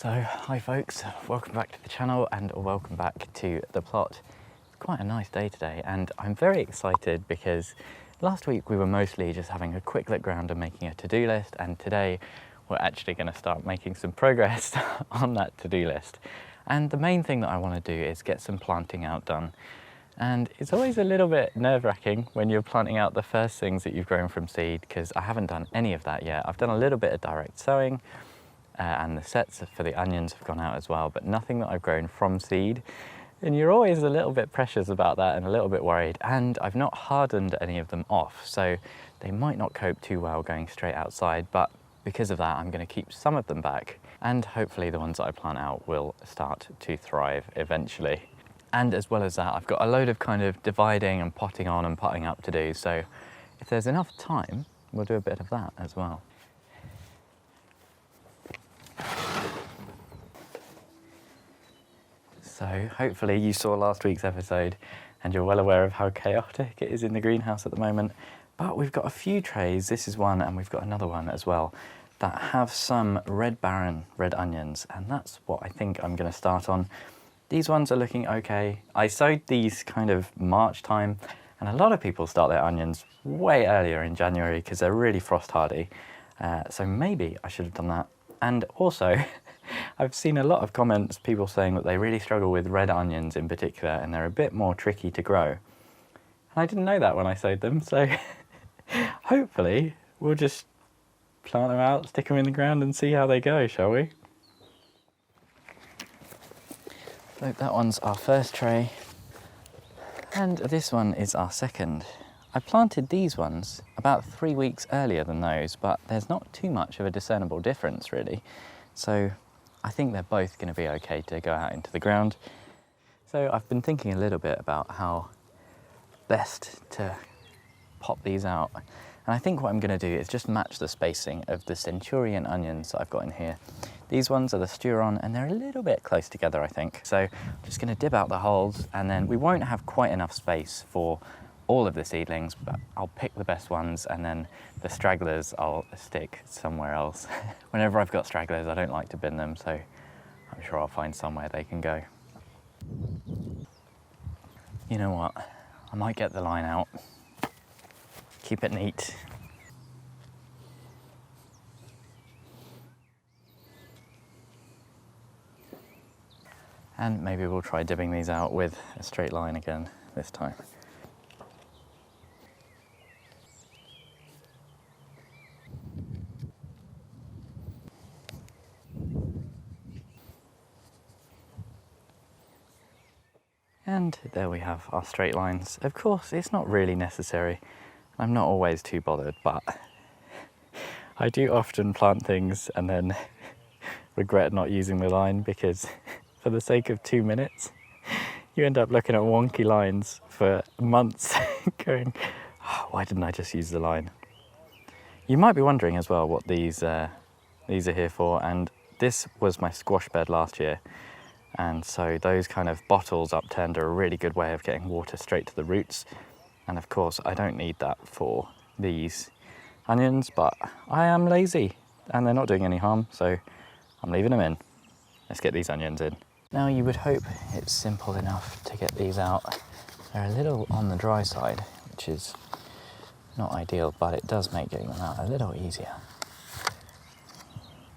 So, hi folks, welcome back to the channel and welcome back to the plot. It's quite a nice day today and I'm very excited because last week we were mostly just having a quick look around and making a to-do list, and today we're actually going to start making some progress on that to-do list. And the main thing that I want to do is get some planting out done. And it's always a little bit nerve-wracking when you're planting out the first things that you've grown from seed, because I haven't done any of that yet. I've done a little bit of direct sowing, and the sets for the onions have gone out as well, but nothing that I've grown from seed. And you're always a little bit precious about that and a little bit worried. And I've not hardened any of them off, so they might not cope too well going straight outside, but because of that, I'm going to keep some of them back. And hopefully the ones that I plant out will start to thrive eventually. And as well as that, I've got a load of kind of dividing and potting on and potting up to do. So if there's enough time, we'll do a bit of that as well. So hopefully you saw last week's episode and you're well aware of how chaotic it is in the greenhouse at the moment. But we've got a few trays, this is one and we've got another one as well, that have some red barren red onions, and that's what I think I'm going to start on. These ones are looking okay. I sowed these kind of March time, and a lot of people start their onions way earlier in January because they're really frost hardy. So maybe I should have done that. And also, I've seen a lot of comments, people saying that they really struggle with red onions in particular, and they're a bit more tricky to grow. And I didn't know that when I sowed them, so hopefully we'll just plant them out, stick them in the ground and see how they go, shall we? So that one's our first tray, and this one is our second. I planted these ones about 3 weeks earlier than those, but there's not too much of a discernible difference really. So I think they're both going to be okay to go out into the ground. So I've been thinking a little bit about how best to pop these out. And I think what I'm going to do is just match the spacing of the Centurion onions that I've got in here. These ones are the Sturon and they're a little bit close together, I think. So I'm just going to dip out the holes, and then we won't have quite enough space for all of the seedlings, but I'll pick the best ones, and then the stragglers I'll stick somewhere else. Whenever I've got stragglers, I don't like to bin them, so I'm sure I'll find somewhere they can go. You know what? I might get the line out. Keep it neat. And maybe we'll try dibbing these out with a straight line again this time. And there we have our straight lines. Of course, it's not really necessary. I'm not always too bothered, but I do often plant things and then regret not using the line, because for the sake of 2 minutes, you end up looking at wonky lines for months going, oh, why didn't I just use the line? You might be wondering as well what these are here for, and this was my squash bed last year. And so those kind of bottles upturned are a really good way of getting water straight to the roots. And of course, I don't need that for these onions, but I am lazy and they're not doing any harm, so I'm leaving them in. Let's get these onions in. Now you would hope it's simple enough to get these out. They're a little on the dry side, which is not ideal, but it does make getting them out a little easier.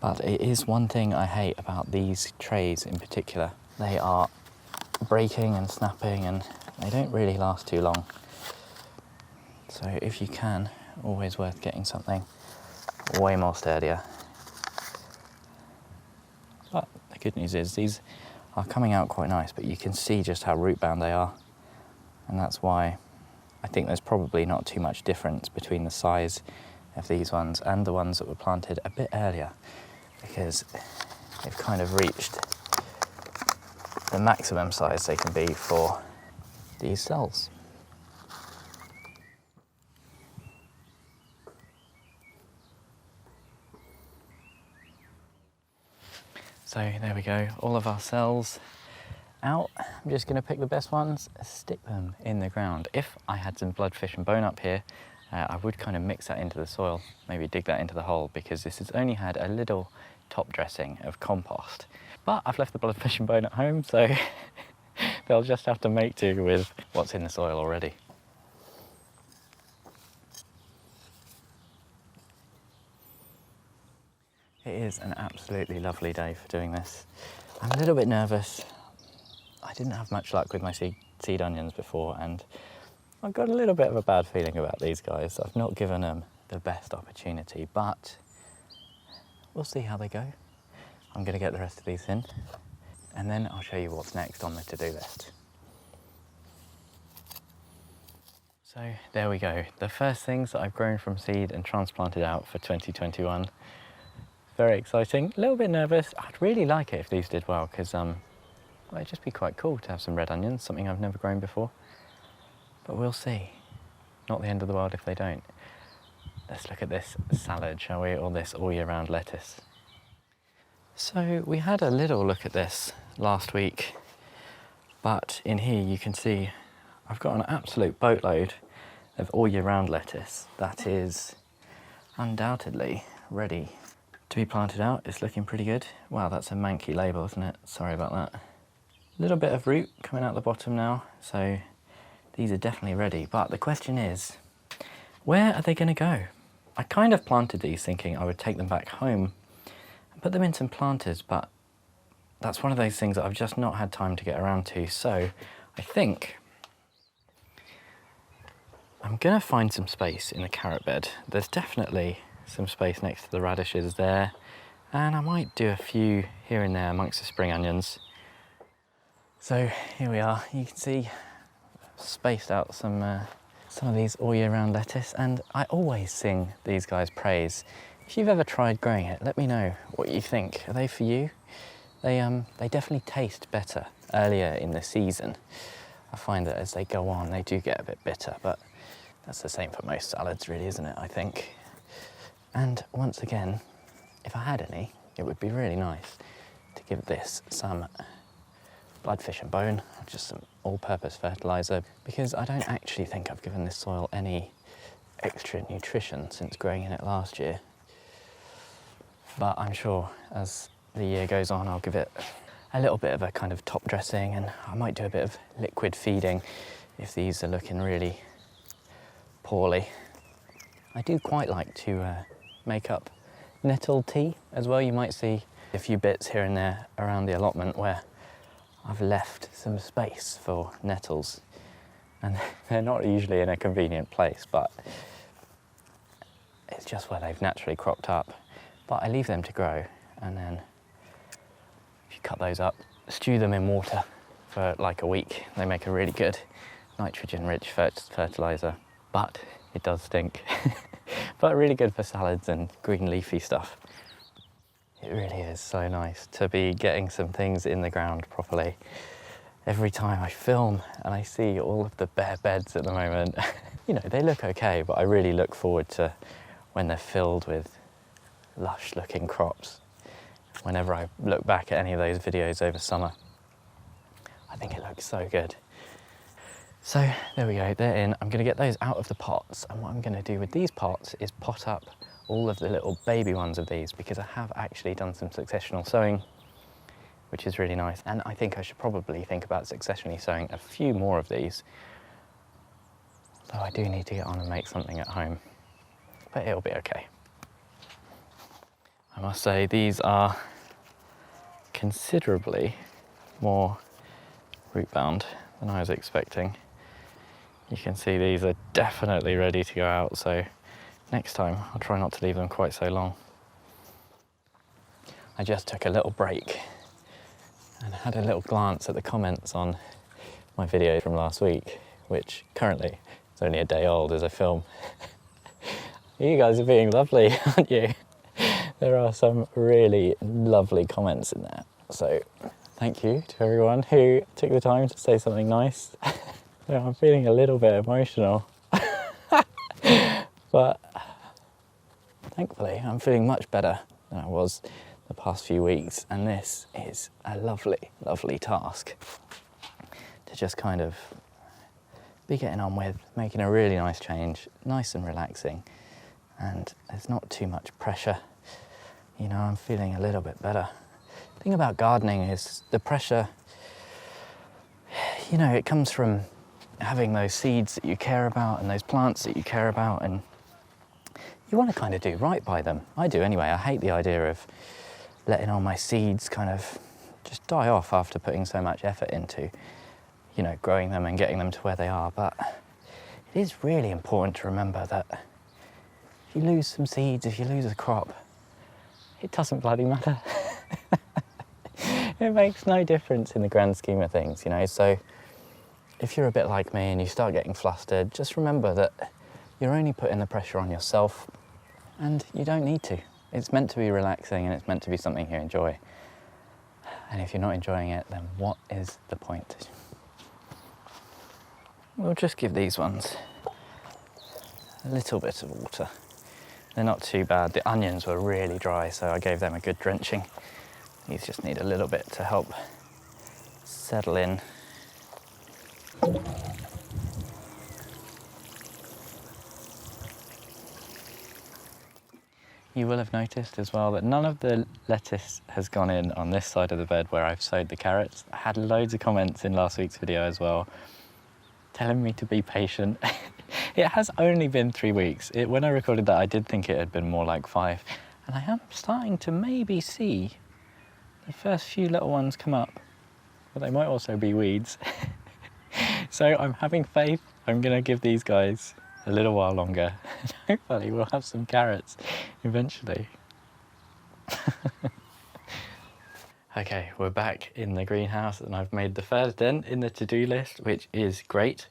But it is one thing I hate about these trays in particular. They are breaking and snapping and they don't really last too long. So if you can, always worth getting something way more sturdier. But the good news is these are coming out quite nice, but you can see just how root bound they are. And that's why I think there's probably not too much difference between the size of these ones and the ones that were planted a bit earlier, because they've kind of reached the maximum size they can be for these cells. So there we go, all of our cells out. I'm just going to pick the best ones, stick them in the ground. If I had some bloodfish and bone up here, I would kind of mix that into the soil, maybe dig that into the hole, because this has only had a little top dressing of compost. But I've left the blood fish and bone at home, so they'll just have to make do with what's in the soil already. It is an absolutely lovely day for doing this. I'm a little bit nervous. I didn't have much luck with my seed onions before, and I've got a little bit of a bad feeling about these guys. I've not given them the best opportunity, but we'll see how they go. I'm going to get the rest of these in, and then I'll show you what's next on the to-do list. So there we go. The first things that I've grown from seed and transplanted out for 2021. Very exciting, a little bit nervous. I'd really like it if these did well, because well, it'd just be quite cool to have some red onions, something I've never grown before. But we'll see. Not the end of the world if they don't. Let's look at this salad, shall we? Or this all year round lettuce. So we had a little look at this last week, but in here you can see I've got an absolute boatload of all year round lettuce that is undoubtedly ready to be planted out. It's looking pretty good. Wow, that's a manky label, isn't it? Sorry about that. A little bit of root coming out the bottom now, so these are definitely ready. But the question is, where are they going to go? I kind of planted these thinking I would take them back home and put them in some planters, but that's one of those things that I've just not had time to get around to. So I think I'm going to find some space in the carrot bed. There's definitely some space next to the radishes there, and I might do a few here and there amongst the spring onions. So here we are. You can see spaced out some of these all year round lettuce, and I always sing these guys praise. If you've ever tried growing it, let me know what you think. Are they for you? They definitely taste better earlier in the season. I find that as they go on, they do get a bit bitter, but that's the same for most salads really, isn't it, I think? And once again, if I had any, it would be really nice to give this some blood fish and bone, just some all-purpose fertiliser, because I don't actually think I've given this soil any extra nutrition since growing in it last year. But I'm sure as the year goes on, I'll give it a little bit of a kind of top dressing, and I might do a bit of liquid feeding if these are looking really poorly. I do quite like to make up nettle tea as well. You might see a few bits here and there around the allotment where I've left some space for nettles, and they're not usually in a convenient place, but it's just where they've naturally cropped up. But I leave them to grow, and then if you cut those up, stew them in water for like a week, they make a really good nitrogen-rich fertiliser, but it does stink. But really good for salads and green leafy stuff. It really is so nice to be getting some things in the ground properly. Every time I film and I see all of the bare beds at the moment, you know, they look okay, but I really look forward to when they're filled with lush looking crops. Whenever I look back at any of those videos over summer, I think it looks so good. So there we go, they're in. I'm going to get those out of the pots, and what I'm going to do with these pots is pot up all of the little baby ones of these, because I have actually done some successional sowing, which is really nice, and I think I should probably think about successionally sowing a few more of these, though I do need to get on and make something at home, but it'll be okay. I must say these are considerably more root bound than I was expecting. You can see these are definitely ready to go out, so next time I'll try not to leave them quite so long. I just took a little break and had a little glance at the comments on my video from last week, which currently is only a day old as I film. You guys are being lovely, aren't you? There are some really lovely comments in there, so thank you to everyone who took the time to say something nice. I'm feeling a little bit emotional, but thankfully I'm feeling much better than I was the past few weeks, and this is a lovely, lovely task to just kind of be getting on with, making a really nice change, nice and relaxing, and there's not too much pressure. You know, I'm feeling a little bit better. The thing about gardening is the pressure, you know, it comes from having those seeds that you care about and those plants that you care about, and you want to kind of do right by them. I do anyway. I hate the idea of letting all my seeds kind of just die off after putting so much effort into, you know, growing them and getting them to where they are. But it is really important to remember that if you lose some seeds, if you lose a crop, it doesn't bloody matter. It makes no difference in the grand scheme of things, you know. So if you're a bit like me and you start getting flustered, just remember that you're only putting the pressure on yourself, and you don't need to. It's meant to be relaxing and it's meant to be something you enjoy. And if you're not enjoying it, then what is the point? We'll just give these ones a little bit of water. They're not too bad. The onions were really dry, so I gave them a good drenching. These just need a little bit to help settle in. You will have noticed as well that none of the lettuce has gone in on this side of the bed where I've sowed the carrots. I had loads of comments in last week's video as well, telling me to be patient. It has only been 3 weeks. When I recorded that, I did think it had been more like 5. And I am starting to maybe see the first few little ones come up, but they might also be weeds. So I'm having faith. I'm gonna give these guys a little while longer. Hopefully we'll have some carrots eventually. Okay, we're back in the greenhouse and I've made the first dent in the to-do list, which is great,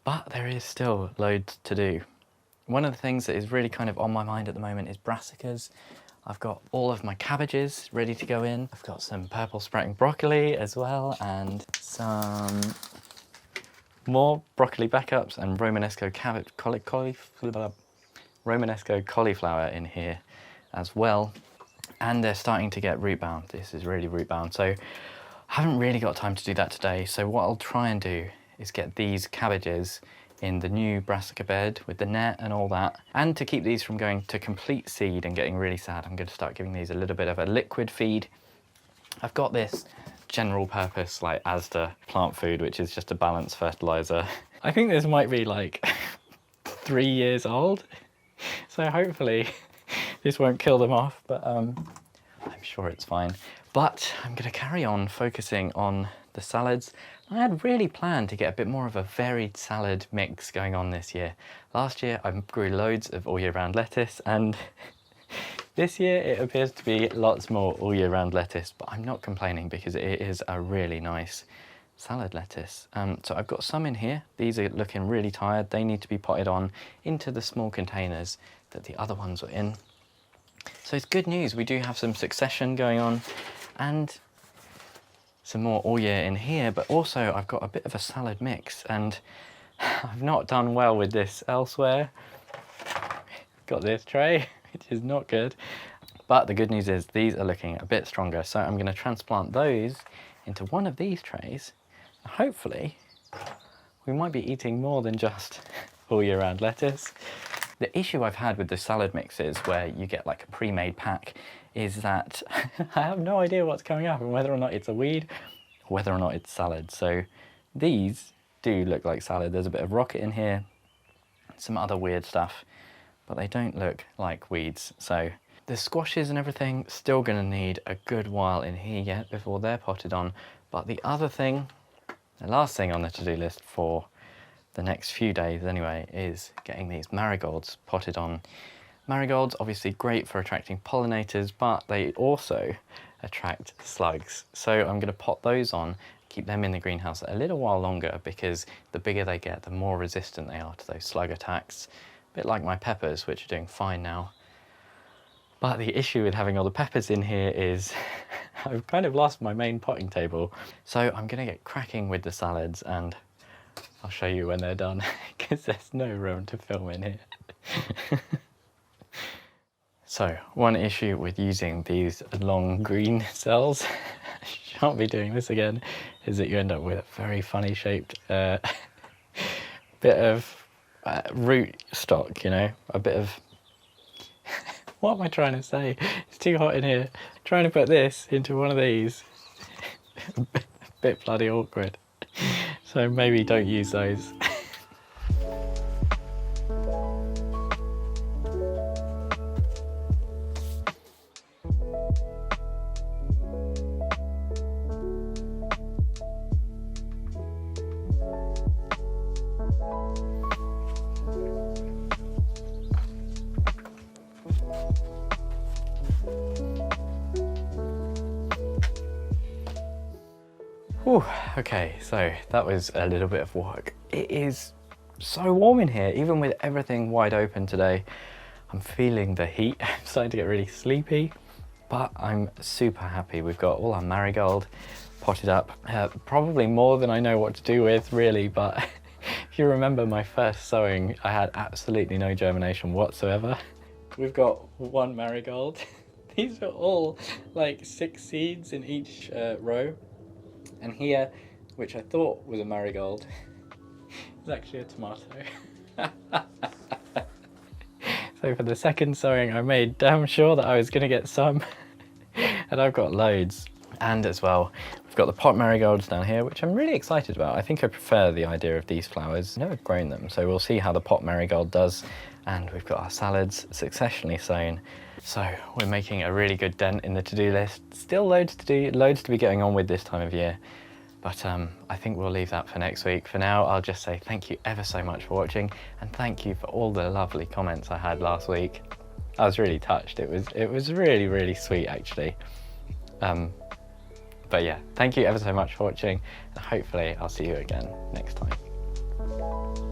but there is still loads to do. One of the things that is really kind of on my mind at the moment is brassicas. I've got all of my cabbages ready to go in. I've got some purple sprouting broccoli as well, and some more broccoli backups and Romanesco Romanesco cauliflower in here as well. And they're starting to get root bound. This is really root bound. So I haven't really got time to do that today. So what I'll try and do is get these cabbages in the new brassica bed with the net and all that. And to keep these from going to complete seed and getting really sad, I'm going to start giving these a little bit of a liquid feed. I've got this general purpose like Asda plant food, which is just a balanced fertilizer. I think this might be like 3 years old, so hopefully this won't kill them off, but I'm sure it's fine. But I'm going to carry on focusing on the salads. I had really planned to get a bit more of a varied salad mix going on this year. Last year I grew loads of all year round lettuce, and this year it appears to be lots more all year round lettuce, but I'm not complaining because it is a really nice salad lettuce. So I've got some in here. These are looking really tired. They need to be potted on into the small containers that the other ones were in. So it's good news. We do have some succession going on and some more all year in here, but also I've got a bit of a salad mix, and I've not done well with this elsewhere. Got this tray, which is not good. But the good news is these are looking a bit stronger. So I'm going to transplant those into one of these trays. Hopefully we might be eating more than just all year round lettuce. The issue I've had with the salad mixes where you get like a pre-made pack is that I have no idea what's coming up and whether or not it's a weed or whether or not it's salad. So these do look like salad. There's a bit of rocket in here, some other weird stuff, but they don't look like weeds. So the squashes and everything still going to need a good while in here yet before they're potted on. But the other thing, the last thing on the to-do list for the next few days anyway, is getting these marigolds potted on. Marigolds obviously great for attracting pollinators, but they also attract slugs. So I'm going to pot those on, keep them in the greenhouse a little while longer, because the bigger they get, the more resistant they are to those slug attacks. A bit like my peppers, which are doing fine now. But the issue with having all the peppers in here is I've kind of lost my main potting table. So I'm going to get cracking with the salads, and I'll show you when they're done, because there's no room to film in here. So one issue with using these long green cells, I shan't be doing this again, is that you end up with a very funny shaped bit of root stock, you know, a bit of what am I trying to say? It's too hot in here. Trying to put this into one of these. A bit bloody awkward. So maybe don't use those. Whew, okay, so that was a little bit of work. It is so warm in here, even with everything wide open today. I'm feeling the heat. I'm starting to get really sleepy, but I'm super happy. We've got all our marigold potted up, probably more than I know what to do with, really, but if you remember my first sowing, I had absolutely no germination whatsoever. We've got one marigold. These are all like 6 seeds in each row. And here, which I thought was a marigold, is actually a tomato. So for the second sowing, I made damn sure that I was going to get some, and I've got loads. And as well, we've got the pot marigolds down here, which I'm really excited about. I think I prefer the idea of these flowers. I've never grown them, so we'll see how the pot marigold does. And we've got our salads successionally sown. So we're making a really good dent in the to-do list. Still loads to do, loads to be going on with this time of year. But I think we'll leave that for next week. For now, I'll just say thank you ever so much for watching, and thank you for all the lovely comments I had last week. I was really touched. It was really, really sweet, actually. But yeah, thank you ever so much for watching, and hopefully I'll see you again next time.